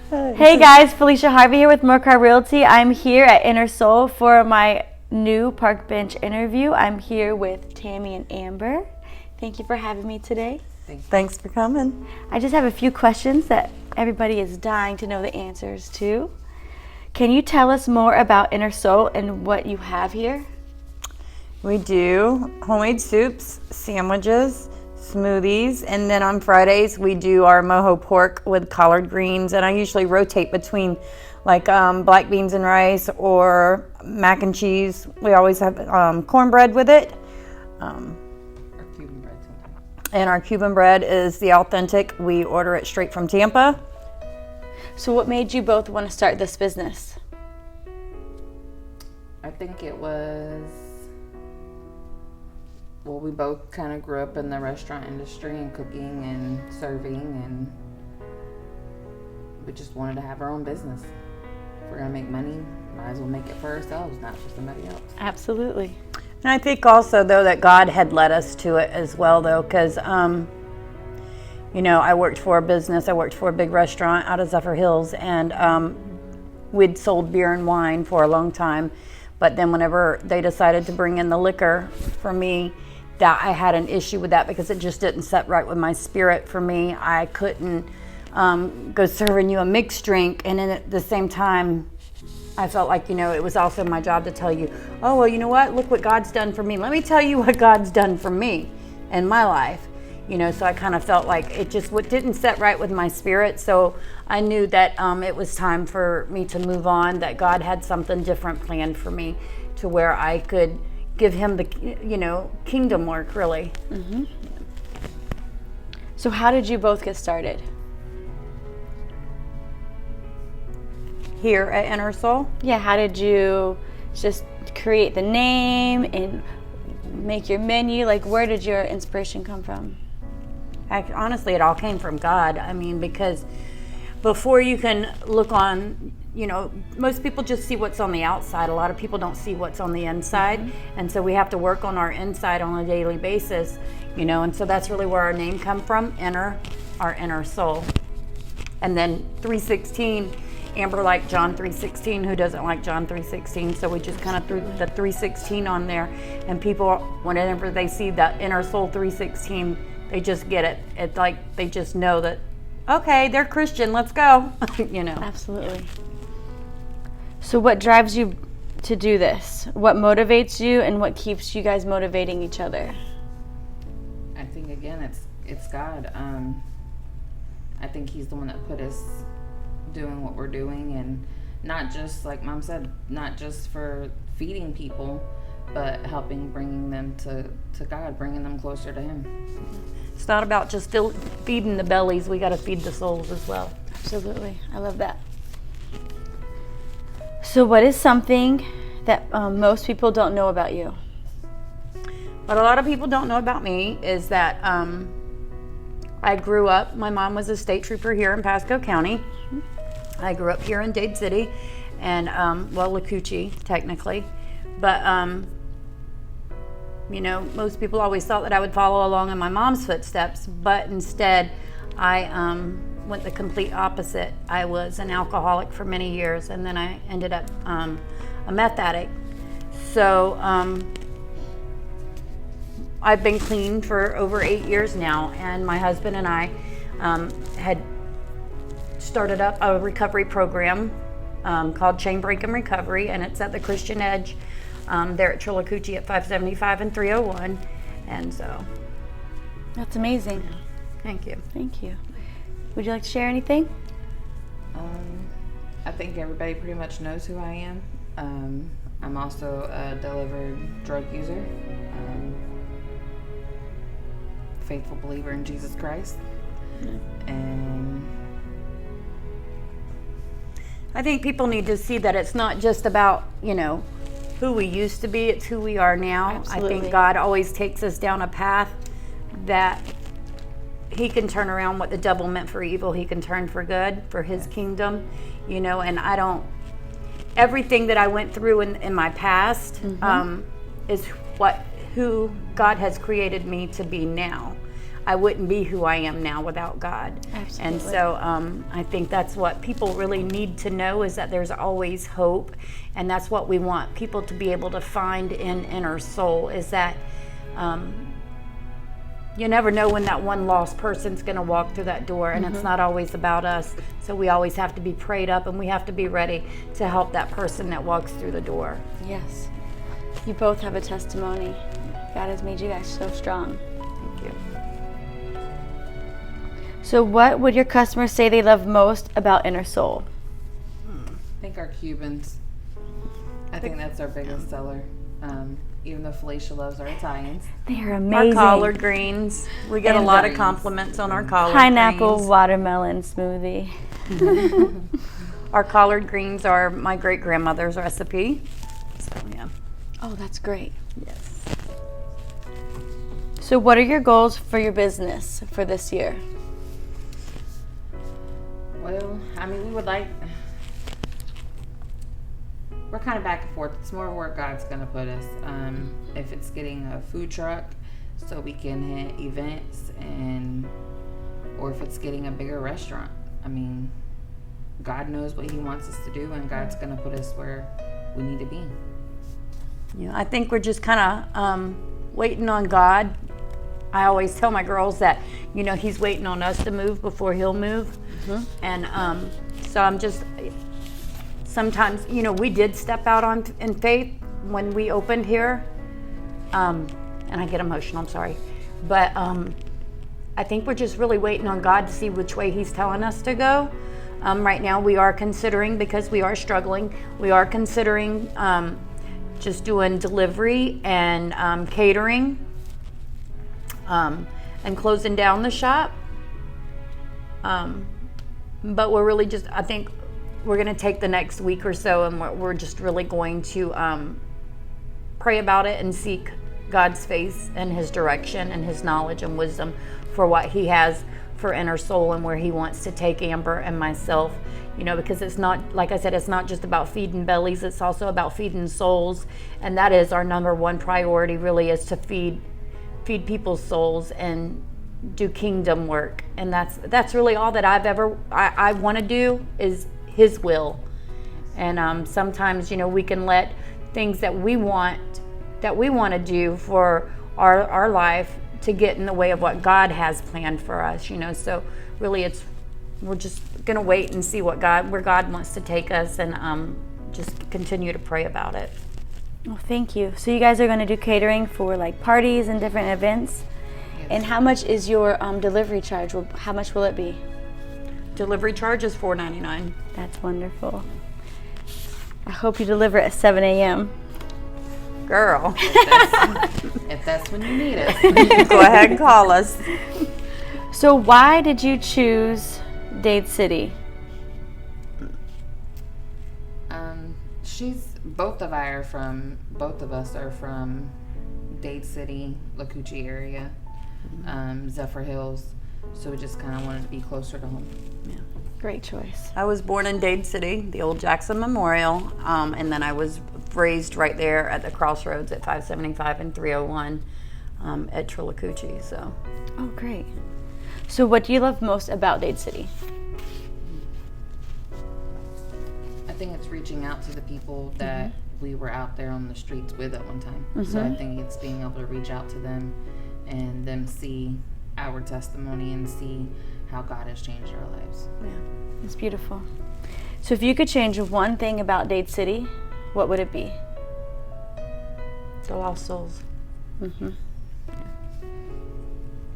Hey guys, Felicia Harvey here with Moorcar Realty. I'm here at Inner Soul for my new Parkbench interview. I'm here with Tammy and Amber. Thank you for having me today. Thanks for coming. I just have a few questions that everybody is dying to know the answers to. Can you tell us more about Inner Soul and what you have here? We do homemade soups, sandwiches, smoothies, and then on Fridays we do our mojo pork with collard greens, and I usually rotate between like black beans and rice or mac and cheese. We always have cornbread with it. Or Cuban bread sometimes. And our Cuban bread is the authentic. We order it straight from Tampa. So what made you both want to start this business? I think it was, well, we both kind of grew up in the restaurant industry and cooking and serving, and we just wanted to have our own business. If we're going to make money, might as well make it for ourselves, not for somebody else. Absolutely. And I think also, though, that God had led us to it as well, though, because, you know, I worked for a business. I worked for a big restaurant out of Zephyr Hills, and we'd sold beer and wine for a long time. But then whenever they decided to bring in the liquor for me, that I had an issue with that because it just didn't set right with my spirit for me. I couldn't go serving you a mixed drink, and then at the same time, I felt like, you know, it was also my job to tell you, oh, well, you know what? Look what God's done for me. Let me tell you what God's done for me in my life. You know, so I kind of felt like it just didn't set right with my spirit. So I knew that it was time for me to move on, that God had something different planned for me to where I could give him the, you know, kingdom work, really. Mm-hmm. So how did you both get started? Here at Inner Soul? Yeah, how did you just create the name and make your menu? Like, where did your inspiration come from? Honestly, it all came from God. I mean, because before you can look on, you know, most people just see what's on the outside. A lot of people don't see what's on the inside. Mm-hmm. And so we have to work on our inside on a daily basis, you know, and so that's really where our name come from, our inner soul. And then 316, Amber liked John 3:16. Who doesn't like John 3:16? So we just kind of threw the 3:16 on there, and people, whenever they see that Inner Soul 3:16, they just get it. It's like they just know that, okay, they're Christian, let's go. You know. Absolutely. So what drives you to do this? What motivates you, and what keeps you guys motivating each other? I think, again, it's God. I think he's the one that put us doing what we're doing, and not just, like Mom said, not just for feeding people, but helping bringing them to God, bringing them closer to him. It's not about just feeding the bellies. We got to feed the souls as well. Absolutely. I love that. So what is something that most people don't know about you? What a lot of people don't know about me is that I grew up, my mom was a state trooper here in Pasco County. I grew up here in Dade City, and Lacucci, technically. But, you know, most people always thought that I would follow along in my mom's footsteps, but instead I went the complete opposite. I was an alcoholic for many years, and then I ended up a meth addict. So I've been clean for over 8 years now, and my husband and I had started up a recovery program called Chain Break and Recovery, and it's at the Christian Edge there at Chillicothe at 575 and 301. And so That's amazing. thank you. Thank you. Would you like to share anything? I think everybody pretty much knows who I am. I'm also a delivered drug user, faithful believer in Jesus Christ, and I think people need to see that it's not just about, you know, who we used to be, it's who we are now. Absolutely. I think God always takes us down a path that he can turn around what the devil meant for evil, he can turn for good, for his kingdom, you know, and everything that I went through in my past is who God has created me to be now. I wouldn't be who I am now without God. Absolutely. And so I think that's what people really need to know, is that there's always hope. And that's what we want people to be able to find in Inner Soul, is that you never know when that one lost person's going to walk through that door, and it's not always about us. So we always have to be prayed up, and we have to be ready to help that person that walks through the door. Yes. You both have a testimony. God has made you guys so strong. Thank you. So what would your customers say they love most about Inner Soul? I think our Cubans. I think that's our biggest seller. Even though Felicia loves our Italians. They are amazing. Our collard greens. We get And a lot of greens. compliments on our collard Pineapple greens. watermelon smoothie. Our collard greens are my great-grandmother's recipe. So, yeah. Oh, that's great. Yes. So what are your goals for your business for this year? Well, I mean, we would like. We're kind of back and forth. It's more where God's gonna put us. If it's getting a food truck, so we can hit events, or if it's getting a bigger restaurant. I mean, God knows what He wants us to do, and God's gonna put us where we need to be. Yeah, I think we're just kind of waiting on God. I always tell my girls that, He's waiting on us to move before He'll move. And so I'm just, sometimes, we did step out in faith when we opened here. And I get emotional, I'm sorry. But I think we're just really waiting on God to see which way He's telling us to go. Right now we are considering, because we are struggling, we are considering just doing delivery and catering, and closing down the shop. But we're really just, I think we're going to take the next week or so, and we're just really going to pray about it and seek God's face and His direction and His knowledge and wisdom for what He has for Inner Soul and where He wants to take Amber and myself. Because it's not, like I said, it's not just about feeding bellies, it's also about feeding souls. And that is our number one priority, really, is to feed people's souls and do kingdom work. And that's really all that I want to do, is His will. And sometimes, we can let things that we want to do for our life to get in the way of what God has planned for us. So really we're just gonna wait and see where God wants to take us, and just continue to pray about it. Well, thank you. So you guys are going to do catering for like parties and different events. Yes. And how much is your delivery charge? How much will it be? Delivery charge is $4.99. That's wonderful. I hope you deliver at 7 a.m. Girl, If that's when you need us. go ahead and call us. So why did you choose Dade City? Both of us are from Dade City, Lakuchi area, Zephyr Hills. So we just kind of wanted to be closer to home. Yeah. Great choice. I was born in Dade City, the old Jackson Memorial, and then I was raised right there at the crossroads at 575 and 301 at Trillacucci. So. Oh, great. So what do you love most about Dade City? I think it's reaching out to the people that we were out there on the streets with at one time. So I think it's being able to reach out to them and them see our testimony and see how God has changed our lives. Yeah, it's beautiful. So if you could change one thing about Dade City, what would it be? The lost souls. Mm-hmm.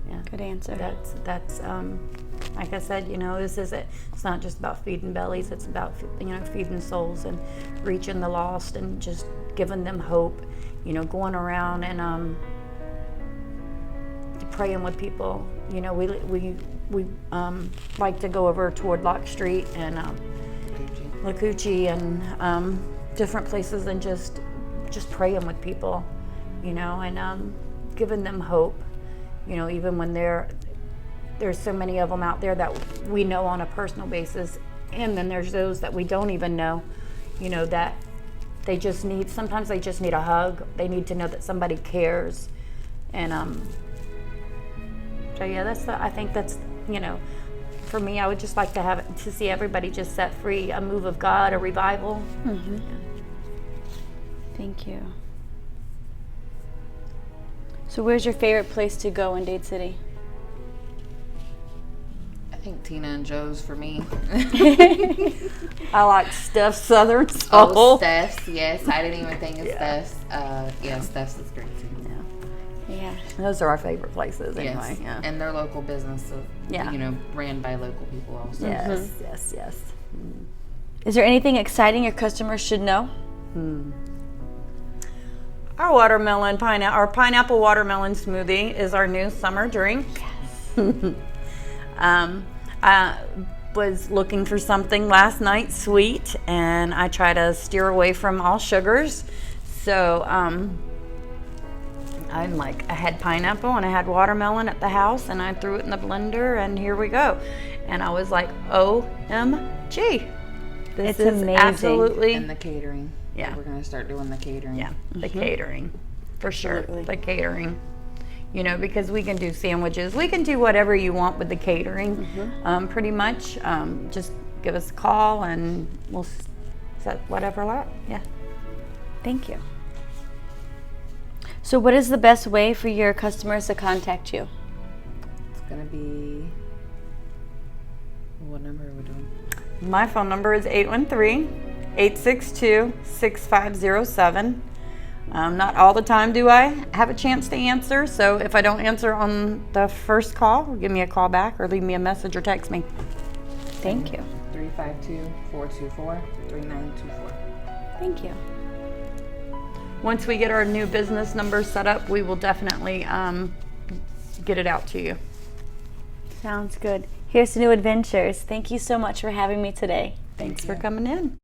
Yeah. Good answer. That's like I said, it's not just about feeding bellies, it's about, feeding souls and reaching the lost and just giving them hope, going around and praying with people. We like to go over toward Lock Street and Lakuchi and different places and just praying with people, and giving them hope, even when there's so many of them out there that we know on a personal basis, and then there's those that we don't even know, that sometimes they just need a hug. They need to know that somebody cares, and So yeah, I think that's, for me, I would just like to see everybody just set free, a move of God, a revival. Mm-hmm. Thank you. So where's your favorite place to go in Dade City? I think Tina and Joe's for me. I like Steph's Southern Soul. Oh, Steph's, yes. I didn't even think of Steph's. Steph's is great too. Yeah. Those are our favorite places anyway. Yes. Yeah. And they're local business, so, ran by local people also. Yes, yes. Is there anything exciting your customers should know? Our pineapple watermelon smoothie is our new summer drink. Yes. I was looking for something last night sweet, and I try to steer away from all sugars. So I had pineapple and I had watermelon at the house, and I threw it in the blender, and here we go. And I was like, OMG. This is amazing. Absolutely. And the catering. Yeah. We're going to start doing the catering. Yeah, the catering, for sure. The catering. Because we can do sandwiches. We can do whatever you want with the catering, pretty much. Just give us a call and we'll set whatever up. Yeah. Thank you. So what is the best way for your customers to contact you? It's going to be... What number are we doing? My phone number is 813-862-6507. Not all the time do I have a chance to answer, so if I don't answer on the first call, give me a call back or leave me a message or text me. Thank you. 352-424-3924. Thank you. Once we get our new business number set up, we will definitely get it out to you. Sounds good. Here's to new adventures. Thank you so much for having me today. Thanks for coming in.